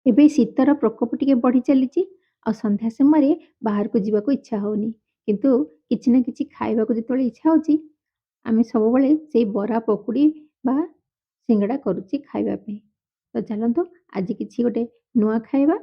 ଏବେ ଶୀତର ପ୍ରକୋପ ଟିକେ ବଢ଼ି ଚାଲିଛି ଆଉ ସନ୍ଧ୍ୟା ସମୟରେ ବାହାରକୁ ଯିବାକୁ ଇଚ୍ଛା ହଉନି। କିନ୍ତୁ କିଛି ନା କିଛି ଖାଇବାକୁ ଯେତେବେଳେ ଇଚ୍ଛା ହଉଛି, ଆମେ ସବୁବେଳେ ସେଇ ବରା, ପକୁଡ଼ି ବା ସିଙ୍ଗଡ଼ା କରୁଛି ଖାଇବା ପାଇଁ। ତ ଚାଲନ୍ତୁ ଆଜି କିଛି ଗୋଟେ ନୂଆ ଖାଇବା।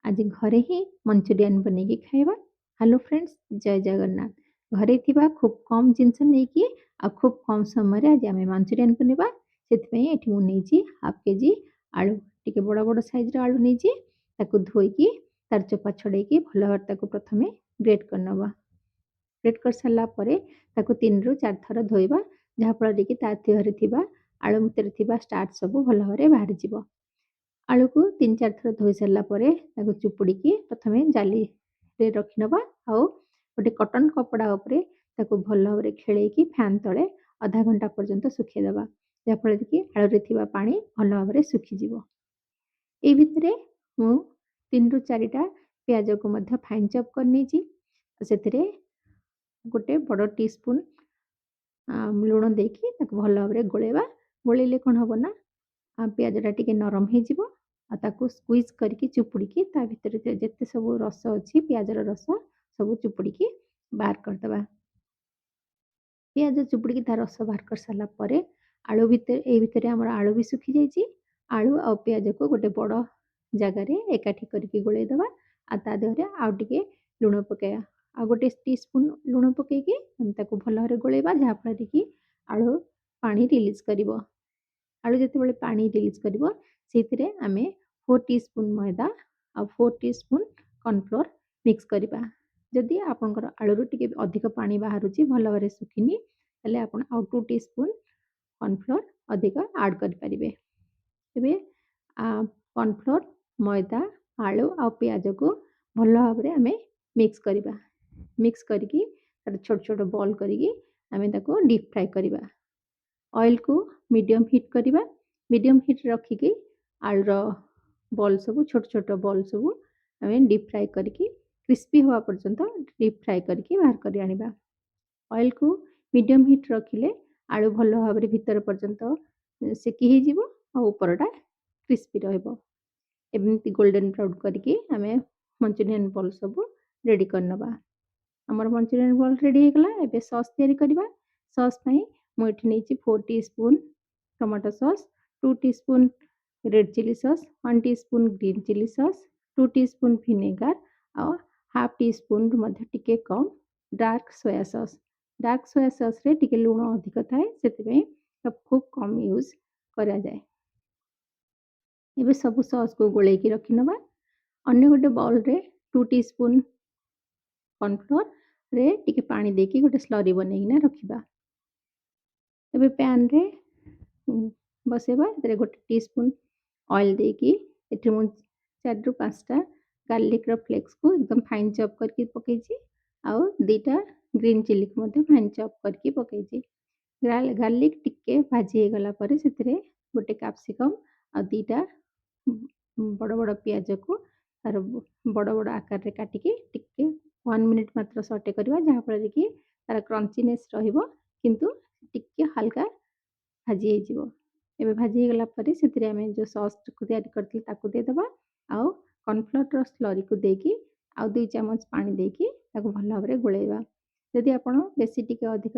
ଆଜି ଘରେ ହିଁ ମଞ୍ଚୁରିଆନ୍ ବନେଇକି ଖାଇବା। ହ୍ୟାଲୋ ଫ୍ରେଣ୍ଡସ୍, ଜୟ ଜଗନ୍ନାଥ। ଘରେ ଥିବା ଖୁବ୍ କମ୍ ଜିନିଷ ନେଇକି ଆଉ ଖୁବ୍ କମ୍ ସମୟରେ ଆଜି ଆମେ ମଞ୍ଚୁରିଆନ୍ ବନେଇବା। ସେଥିପାଇଁ ଏଠି ମୁଁ ନେଇଛି ହାଫ୍ କେଜି ଆଳୁ। ଟିକେ ବଡ଼ ବଡ଼ ସାଇଜ୍‌ର ଆଳୁ ନେଇଛି। ତାକୁ ଧୋଇକି ତାର ଚୋପା ଛଡ଼େଇକି ଭଲ ଭାବରେ ତାକୁ ପ୍ରଥମେ ଗ୍ରେଟ୍ କରିନେବା। ଗ୍ରେଟ୍ କରିସାରିଲା ପରେ ତାକୁ 3ରୁ 4 ଥର ଧୋଇବା, ଯାହାଫଳରେ କି ତା ଦେହରେ ଥିବା ଆଳୁ ଭିତରେ ଥିବା ଷ୍ଟାର୍ଚ ସବୁ ଭଲ ଭାବରେ ବାହାରିଯିବ। ଆଳୁକୁ 3-4 ଥର ଧୋଇ ସାରିଲା ପରେ ତାକୁ ଚିପୁଡ଼ିକି ପ୍ରଥମେ ଜାଲିରେ ରଖିନେବା ଆଉ ଗୋଟେ କଟନ୍ କପଡ଼ା ଉପରେ ତାକୁ ଭଲ ଭାବରେ ଖେଳେଇକି ଫ୍ୟାନ୍ ତଳେ ଅଧା ଘଣ୍ଟା ପର୍ଯ୍ୟନ୍ତ ଶୁଖେଇଦେବା। ଯାହାଫଳରେ କି ଆଳୁରେ ଥିବା ପାଣି ଭଲ ଭାବରେ ଶୁଖିଯିବ। ଏଇ ଭିତରେ ମୁଁ 3ରୁ 4ଟା ପିଆଜକୁ ମଧ୍ୟ ଫାଇନ୍ ଚପ୍ କରିନେଇଛି। ସେଥିରେ ଗୋଟେ ବଡ଼ ଟିସ୍ପୁନ୍ ଲୁଣ ଦେଇକି ତାକୁ ଭଲ ଭାବରେ ଗୋଳେଇବା। ଗୋଳେଇଲେ କ'ଣ ହବ ନା ପିଆଜଟା ଟିକେ ନରମ ହେଇଯିବ ଆଉ ତାକୁ ସ୍କୁଇଜ୍ କରିକି ଚିପୁଡ଼ିକି ତା ଭିତରେ ଯେତେ ସବୁ ରସ ଅଛି ପିଆଜର ରସ ସବୁ ଚିପୁଡ଼ିକି ବାହାର କରିଦେବା। ପିଆଜ ଚିପୁଡ଼ିକି ତା ରସ ବାହାର କରିସାରିଲା ପରେ ଏଇ ଭିତରେ ଆମର ଆଳୁ ବି ଶୁଖିଯାଇଛି। ଆଳୁ ଆଉ ପିଆଜକୁ ଗୋଟେ ବଡ଼ ଜାଗାରେ ଏକାଠି କରିକି ଗୋଳେଇଦେବା ଆଉ ତା ଦେହରେ ଆଉ ଟିକେ ଲୁଣ ପକାଇବା। ଆଉ ଗୋଟେ ଟିସ୍ପୁନ୍ ଲୁଣ ପକେଇକି ଆମେ ତାକୁ ଭଲ ଭାବରେ ଗୋଳେଇବା, ଯାହାଫଳରେ କି ଆଳୁ ପାଣି ରିଲିଜ୍ କରିବ। ଆଳୁ ଯେତେବେଳେ ପାଣି ରିଲିଜ୍ କରିବ, ସେଇଥିରେ ଆମେ 4 ଟିସ୍ପୁନ୍ ମଇଦା ଆଉ 4 ଟିସ୍ପୁନ୍ କର୍ଣ୍ଣଫ୍ଲୋର୍ ମିକ୍ସ କରିବା। ଯଦି ଆପଣଙ୍କର ଆଳୁରୁ ଟିକେ ଅଧିକ ପାଣି ବାହାରୁଛି, ଭଲ ଭାବରେ ଶୁଖିନି, ତାହେଲେ ଆପଣ ଆଉ 2 ଟିସ୍ପୁନ୍ କର୍ଣ୍ଣଫ୍ଲୋର୍ ଅଧିକ ଆଡ଼୍ କରିପାରିବେ। ଏବେ କର୍ଣ୍ଣଫ୍ଲୋର୍, ମଇଦା, ଆଳୁ ଆଉ ପିଆଜକୁ ଭଲ ଭାବରେ ଆମେ ମିକ୍ସ କରିବା। ମିକ୍ସ କରିକି ତାର ଛୋଟ ଛୋଟ ବଲ୍ କରିକି ଆମେ ତାକୁ ଡିପ୍ ଫ୍ରାଏ କରିବା। ଅଏଲ୍‌କୁ ମିଡ଼ିୟମ୍ ହିଟ୍ କରିବା। ମିଡ଼ିୟମ୍ ହିଟ୍‌ରେ ରଖିକି ଆଳୁର ବଲ୍ ସବୁ ଛୋଟ ଛୋଟ ବଲ୍ ସବୁ ଆମେ ଡିପ୍ ଫ୍ରାଏ କରିକି କ୍ରିସ୍ପି ହେବା ପର୍ଯ୍ୟନ୍ତ ଡିପ୍ ଫ୍ରାଏ କରିକି ବାହାର କରି ଆଣିବା। ଅଏଲ୍‌କୁ ମିଡ଼ିୟମ୍ ହିଟ୍ ରଖିଲେ ଆଳୁ ଭଲ ଭାବରେ ଭିତର ପର୍ଯ୍ୟନ୍ତ ସେକି ହେଇଯିବ ଆଉ ଉପରଟା କ୍ରିସ୍ପି ରହିବ। ଏମିତି ଗୋଲ୍ଡେନ୍ ବ୍ରାଉନ୍ କରିକି ଆମେ ମଞ୍ଚୁରିଆନ୍ ବଲ୍ ସବୁ ରେଡ଼ି କରିନେବା। ଆମର ମଞ୍ଚୁରିଆନ୍ ବଲ୍ ରେଡ଼ି ହେଇଗଲା। ଏବେ ସସ୍ ତିଆରି କରିବା। ସସ୍ ପାଇଁ ମୁଁ ଏଠି ନେଇଛି 4 teaspoon tomato sauce, 2 teaspoon red chilli sauce, 1 teaspoon green chilli sauce, 2 teaspoon vinegar ଆଉ ହାଫ୍ ଟିସ୍ପୁନ୍‌ରୁ ମଧ୍ୟ ଟିକେ କମ୍ dark soya sauce. Dark soya ସସ୍‌ରେ ଟିକେ ଲୁଣ ଅଧିକ ଥାଏ, ସେଥିପାଇଁ ଖୁବ୍ କମ୍ ୟୁଜ୍ କରାଯାଏ। ଏବେ ସବୁ ସସ୍‌କୁ ଗୋଳେଇକି ରଖିନେବା। ଅନ୍ୟ ଗୋଟେ ବାଉଲ୍‌ରେ 2 ଟିସ୍ପୁନ୍ କର୍ଣ୍ଣଫ୍ଲୋର୍‌ରେ ଟିକେ ପାଣି ଦେଇକି ଗୋଟେ ସ୍ଲରି ବନେଇକିନା ରଖିବା। ଏବେ ପ୍ୟାନ୍‌ରେ ବସେଇବା। ସେଥିରେ 1 ଟିସ୍ପୁନ୍ ଅଏଲ୍ ଦେଇକି ଏଠି ମୁଁ 4ରୁ 5ଟା ଗାର୍ଲିକ୍‌ର ଫ୍ଲେକ୍ସକୁ ଏକଦମ ଫାଇନ୍ ଚପ୍ କରିକି ପକେଇଛି ଆଉ 2ଟା ଗ୍ରୀନ୍ ଚିଲିକୁ ମଧ୍ୟ ଫାଇନ୍ ଚପ୍ କରିକି ପକେଇଛି। ଗାର୍ଲିକ୍ ଟିକେ ଭାଜି ହେଇଗଲା ପରେ ସେଥିରେ ଗୋଟେ କ୍ୟାପ୍ସିକମ୍ ଆଉ 2ଟା ବଡ଼ ବଡ଼ ପିଆଜକୁ ତାର ବଡ଼ ବଡ଼ ଆକାରରେ କାଟିକି ଟିକେ 1 ମିନିଟ୍ ମାତ୍ର ସଟେ କରିବା, ଯାହାଫଳରେ କି ତାର କ୍ରଞ୍ଚିନେସ୍ ରହିବ କିନ୍ତୁ ଟିକେ ହାଲକା ଭାଜି ହେଇଯିବ। ଏବେ ଭାଜି ହେଇଗଲା ପରେ ସେଥିରେ ଆମେ ଯେଉଁ ସସ୍‌କୁ ତିଆରି କରିଥିଲେ ତାକୁ ଦେଇଦେବା ଆଉ କର୍ଣ୍ଣଫ୍ଲୋର୍‌ର ସ୍ଲରିକୁ ଦେଇକି ଆଉ 2 ଚାମଚ ପାଣି ଦେଇକି ତାକୁ ଭଲ ଭାବରେ ଗୋଳେଇବା। ଯଦି ଆପଣ ବେଶୀ ଟିକେ ଅଧିକ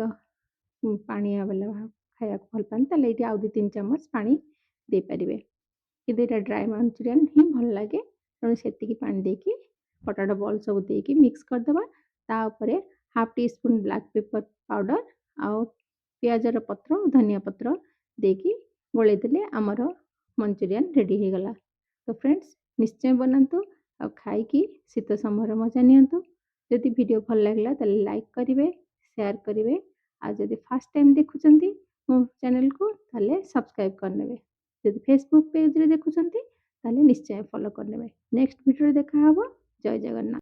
ପାଣିଆ ବାଲା ଖାଇବାକୁ ଭଲ ପାଆନ୍ତି, ତାହେଲେ ଏଇଠି ଆଉ 2-3 ଚାମଚ ପାଣି ଦେଇପାରିବେ। କିନ୍ତୁ ଏଇଟା ଡ୍ରାଏ ମଞ୍ଚୁରିଆନ୍ ହିଁ ଭଲ ଲାଗେ, ତେଣୁ ସେତିକି ପାଣି ଦେଇକି ପଟାଟୋ ବଲ୍ ସବୁ ଦେଇକି ମିକ୍ସ କରିଦେବା। ତା ଉପରେ half teaspoon black pepper powder ଆଉ ପିଆଜର ପତ୍ର, ଧନିଆ ପତ୍ର ଦେଇକି ଗୋଳେଇ ଦେଲେ ଆମର ମଞ୍ଚୁରିଆନ୍ ରେଡ଼ି ହେଇଗଲା। ତ ଫ୍ରେଣ୍ଡସ୍, ନିଶ୍ଚୟ ବନାନ୍ତୁ ଆଉ ଖାଇକି ଶୀତ ସମୟର ମଜା ନିଅନ୍ତୁ। ଯଦି ଭିଡ଼ିଓ ଭଲ ଲାଗିଲା ତାହେଲେ ଲାଇକ୍ କରିବେ, ସେୟାର କରିବେ ଆଉ ଯଦି ଫାର୍ଷ୍ଟ ଟାଇମ୍ ଦେଖୁଛନ୍ତି ମୋ ଚ୍ୟାନେଲ୍‌କୁ ତାହେଲେ ସବସ୍କ୍ରାଇବ୍ କରିନେବେ। ଯଦି ଫେସବୁକ୍ ପେଜ୍‌ରେ ଦେଖୁଛନ୍ତି ତାହେଲେ ନିଶ୍ଚୟ ଫଲୋ କରିନେବେ। ନେକ୍ସଟ ଭିଡ଼ିଓରେ ଦେଖା ହେବ। ଜୟ ଜଗନ୍ନାଥ।